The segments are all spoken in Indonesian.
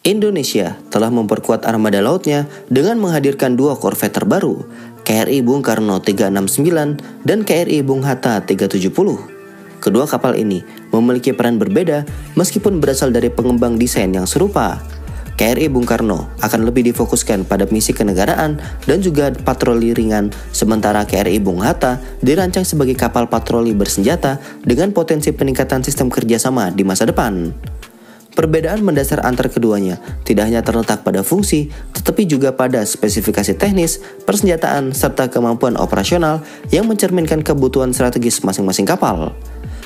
Indonesia telah memperkuat armada lautnya dengan menghadirkan dua korvet terbaru, KRI Bung Karno 369 dan KRI Bung Hatta 370. Kedua kapal ini memiliki peran berbeda meskipun berasal dari pengembang desain yang serupa. KRI Bung Karno akan lebih difokuskan pada misi kenegaraan dan juga patroli ringan, sementara KRI Bung Hatta dirancang sebagai kapal patroli bersenjata dengan potensi peningkatan sistem kerjasama di masa depan. Perbedaan mendasar antar keduanya tidak hanya terletak pada fungsi, tetapi juga pada spesifikasi teknis, persenjataan, serta kemampuan operasional yang mencerminkan kebutuhan strategis masing-masing kapal.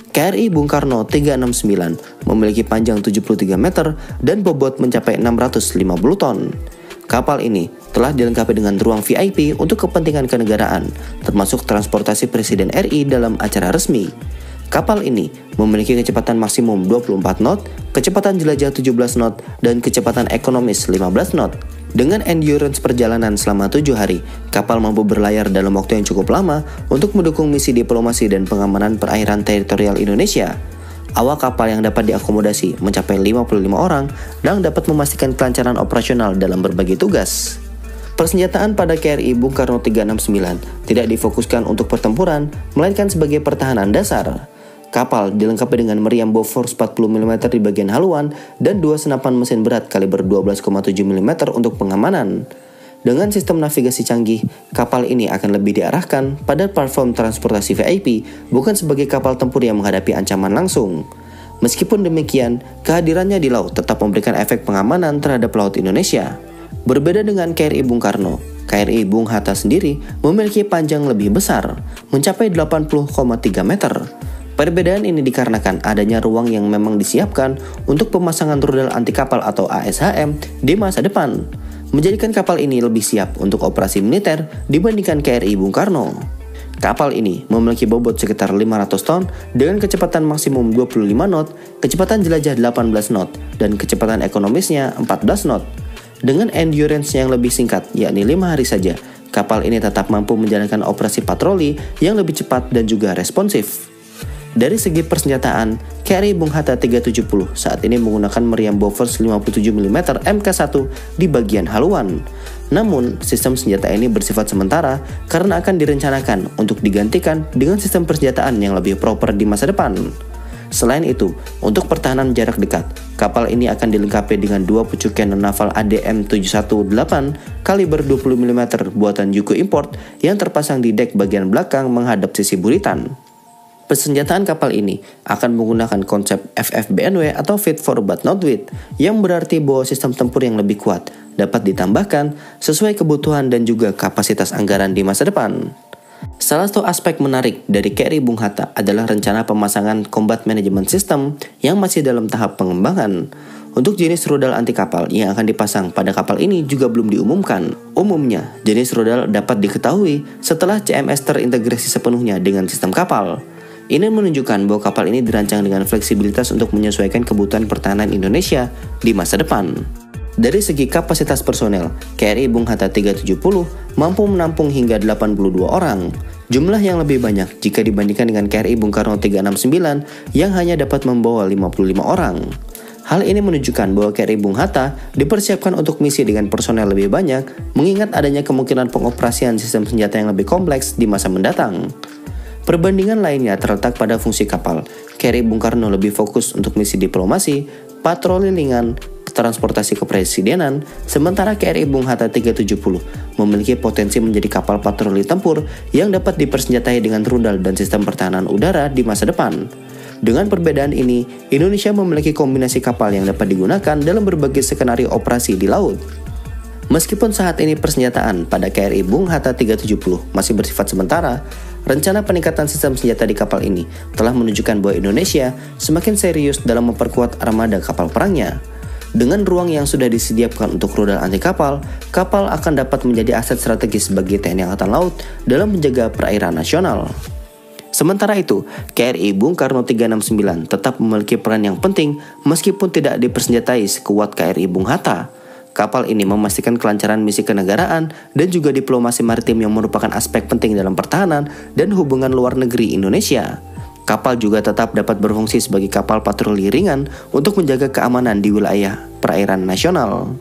KRI Bung Karno 369 memiliki panjang 73 meter dan bobot mencapai 650 ton. Kapal ini telah dilengkapi dengan ruang VIP untuk kepentingan kenegaraan, termasuk transportasi Presiden RI dalam acara resmi. Kapal ini memiliki kecepatan maksimum 24 knot, kecepatan jelajah 17 knot, dan kecepatan ekonomis 15 knot. Dengan endurance perjalanan selama 7 hari, kapal mampu berlayar dalam waktu yang cukup lama untuk mendukung misi diplomasi dan pengamanan perairan teritorial Indonesia. Awak kapal yang dapat diakomodasi mencapai 55 orang dan dapat memastikan kelancaran operasional dalam berbagai tugas. Persenjataan pada KRI Bung Karno 369 tidak difokuskan untuk pertempuran, melainkan sebagai pertahanan dasar. Kapal dilengkapi dengan meriam Bofors 40 mm di bagian haluan dan dua senapan mesin berat kaliber 12,7 mm untuk pengamanan. Dengan sistem navigasi canggih, kapal ini akan lebih diarahkan pada platform transportasi VIP, bukan sebagai kapal tempur yang menghadapi ancaman langsung. Meskipun demikian, kehadirannya di laut tetap memberikan efek pengamanan terhadap laut Indonesia. Berbeda dengan KRI Bung Karno, KRI Bung Hatta sendiri memiliki panjang lebih besar, mencapai 80,3 meter. Perbedaan ini dikarenakan adanya ruang yang memang disiapkan untuk pemasangan rudal anti kapal atau ASHM di masa depan, menjadikan kapal ini lebih siap untuk operasi militer dibandingkan KRI Bung Karno. Kapal ini memiliki bobot sekitar 500 ton dengan kecepatan maksimum 25 knot, kecepatan jelajah 18 knot, dan kecepatan ekonomisnya 14 knot. Dengan endurance yang lebih singkat, yakni 5 hari saja, kapal ini tetap mampu menjalankan operasi patroli yang lebih cepat dan juga responsif. Dari segi persenjataan, KRI Bung Hatta 370 saat ini menggunakan meriam Bofors 57 mm Mk1 di bagian haluan. Namun, sistem senjata ini bersifat sementara karena akan direncanakan untuk digantikan dengan sistem persenjataan yang lebih proper di masa depan. Selain itu, untuk pertahanan jarak dekat, kapal ini akan dilengkapi dengan dua pucuk cannon naval ADM 718 kaliber 20 mm buatan Yuko Import yang terpasang di dek bagian belakang menghadap sisi buritan. Persenjataan kapal ini akan menggunakan konsep FFBNW atau Fit for but not with, yang berarti bahwa sistem tempur yang lebih kuat dapat ditambahkan sesuai kebutuhan dan juga kapasitas anggaran di masa depan. Salah satu aspek menarik dari KRI Bung Hatta adalah rencana pemasangan Combat Management System yang masih dalam tahap pengembangan. Untuk jenis rudal anti kapal yang akan dipasang pada kapal ini juga belum diumumkan. Umumnya, jenis rudal dapat diketahui setelah CMS terintegrasi sepenuhnya dengan sistem kapal. Ini menunjukkan bahwa kapal ini dirancang dengan fleksibilitas untuk menyesuaikan kebutuhan pertahanan Indonesia di masa depan. Dari segi kapasitas personel, KRI Bung Hatta 370 mampu menampung hingga 82 orang. Jumlah yang lebih banyak jika dibandingkan dengan KRI Bung Karno 369 yang hanya dapat membawa 55 orang. Hal ini menunjukkan bahwa KRI Bung Hatta dipersiapkan untuk misi dengan personel lebih banyak, mengingat adanya kemungkinan pengoperasian sistem senjata yang lebih kompleks di masa mendatang. Perbandingan lainnya terletak pada fungsi kapal. KRI Bung Karno lebih fokus untuk misi diplomasi, patroli ringan, transportasi kepresidenan, sementara KRI Bung Hatta 370 memiliki potensi menjadi kapal patroli tempur yang dapat dipersenjatai dengan rudal dan sistem pertahanan udara di masa depan. Dengan perbedaan ini, Indonesia memiliki kombinasi kapal yang dapat digunakan dalam berbagai skenario operasi di laut. Meskipun saat ini persenjataan pada KRI Bung Hatta 370 masih bersifat sementara, rencana peningkatan sistem senjata di kapal ini telah menunjukkan bahwa Indonesia semakin serius dalam memperkuat armada kapal perangnya. Dengan ruang yang sudah disediakan untuk rudal anti kapal, kapal akan dapat menjadi aset strategis bagi TNI Angkatan Laut dalam menjaga perairan nasional. Sementara itu, KRI Bung Karno 369 tetap memiliki peran yang penting meskipun tidak dipersenjatai sekuat KRI Bung Hatta. Kapal ini memastikan kelancaran misi kenegaraan dan juga diplomasi maritim yang merupakan aspek penting dalam pertahanan dan hubungan luar negeri Indonesia. Kapal juga tetap dapat berfungsi sebagai kapal patroli ringan untuk menjaga keamanan di wilayah perairan nasional.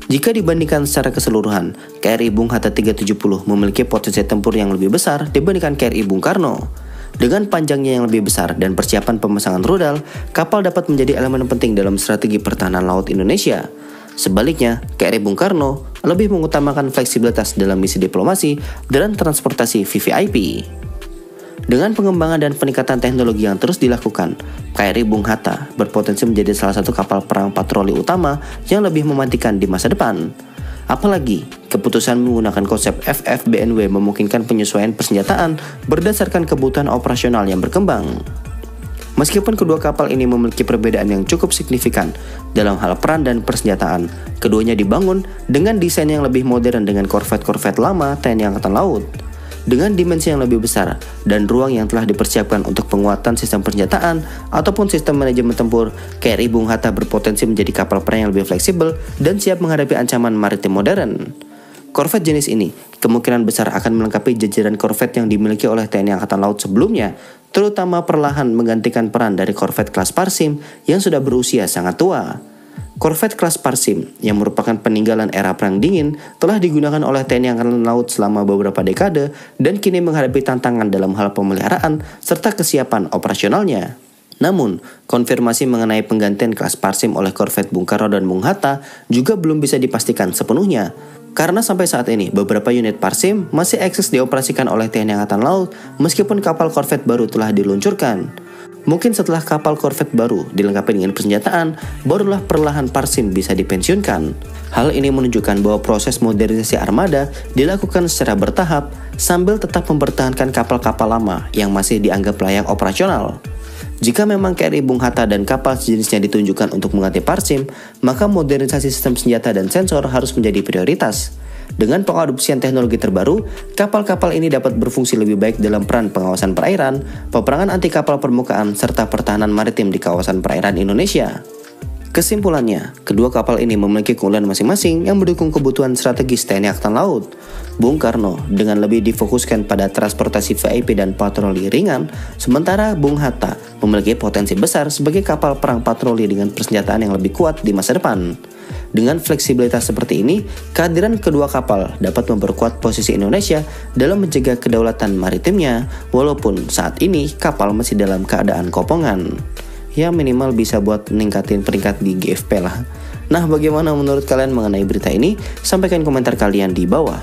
Jika dibandingkan secara keseluruhan, KRI Bung Hatta 370 memiliki potensi tempur yang lebih besar dibandingkan KRI Bung Karno. Dengan panjangnya yang lebih besar dan persiapan pemasangan rudal, kapal dapat menjadi elemen penting dalam strategi pertahanan laut Indonesia. Sebaliknya, KRI Bung Karno lebih mengutamakan fleksibilitas dalam misi diplomasi dan transportasi VVIP. Dengan pengembangan dan peningkatan teknologi yang terus dilakukan, KRI Bung Hatta berpotensi menjadi salah satu kapal perang patroli utama yang lebih mematikan di masa depan. Apalagi, keputusan menggunakan konsep FFBNW memungkinkan penyesuaian persenjataan berdasarkan kebutuhan operasional yang berkembang. Meskipun kedua kapal ini memiliki perbedaan yang cukup signifikan dalam hal peran dan persenjataan, keduanya dibangun dengan desain yang lebih modern dengan korvet-korvet lama TNI Angkatan Laut. Dengan dimensi yang lebih besar dan ruang yang telah dipersiapkan untuk penguatan sistem persenjataan ataupun sistem manajemen tempur, KRI Bung Hatta berpotensi menjadi kapal perang yang lebih fleksibel dan siap menghadapi ancaman maritim modern. Korvet jenis ini kemungkinan besar akan melengkapi jajaran korvet yang dimiliki oleh TNI Angkatan Laut sebelumnya, terutama perlahan menggantikan peran dari korvet kelas Parsim yang sudah berusia sangat tua. Korvet kelas Parsim, yang merupakan peninggalan era Perang Dingin, telah digunakan oleh TNI Angkatan Laut selama beberapa dekade dan kini menghadapi tantangan dalam hal pemeliharaan serta kesiapan operasionalnya. Namun, konfirmasi mengenai penggantian kelas Parsim oleh korvet Bung Karno dan Bung Hatta juga belum bisa dipastikan sepenuhnya. Karena sampai saat ini, beberapa unit Parsim masih eksis dioperasikan oleh TNI Angkatan Laut meskipun kapal korvet baru telah diluncurkan. Mungkin setelah kapal korvet baru dilengkapi dengan persenjataan, barulah perlahan Parsim bisa dipensiunkan. Hal ini menunjukkan bahwa proses modernisasi armada dilakukan secara bertahap sambil tetap mempertahankan kapal-kapal lama yang masih dianggap layak operasional. Jika memang KRI Bung Hatta dan kapal sejenisnya ditunjukkan untuk mengganti Parsim, maka modernisasi sistem senjata dan sensor harus menjadi prioritas. Dengan pengadopsian teknologi terbaru, kapal-kapal ini dapat berfungsi lebih baik dalam peran pengawasan perairan, peperangan anti kapal permukaan, serta pertahanan maritim di kawasan perairan Indonesia. Kesimpulannya, kedua kapal ini memiliki keunggulan masing-masing yang mendukung kebutuhan strategis TNI Angkatan Laut. Bung Karno dengan lebih difokuskan pada transportasi VIP dan patroli ringan, sementara Bung Hatta memiliki potensi besar sebagai kapal perang patroli dengan persenjataan yang lebih kuat di masa depan. Dengan fleksibilitas seperti ini, kehadiran kedua kapal dapat memperkuat posisi Indonesia dalam menjaga kedaulatan maritimnya, walaupun saat ini kapal masih dalam keadaan kopongan. Ya minimal bisa buat meningkatin peringkat di GFP lah. Nah, bagaimana menurut kalian mengenai berita ini? Sampaikan komentar kalian di bawah.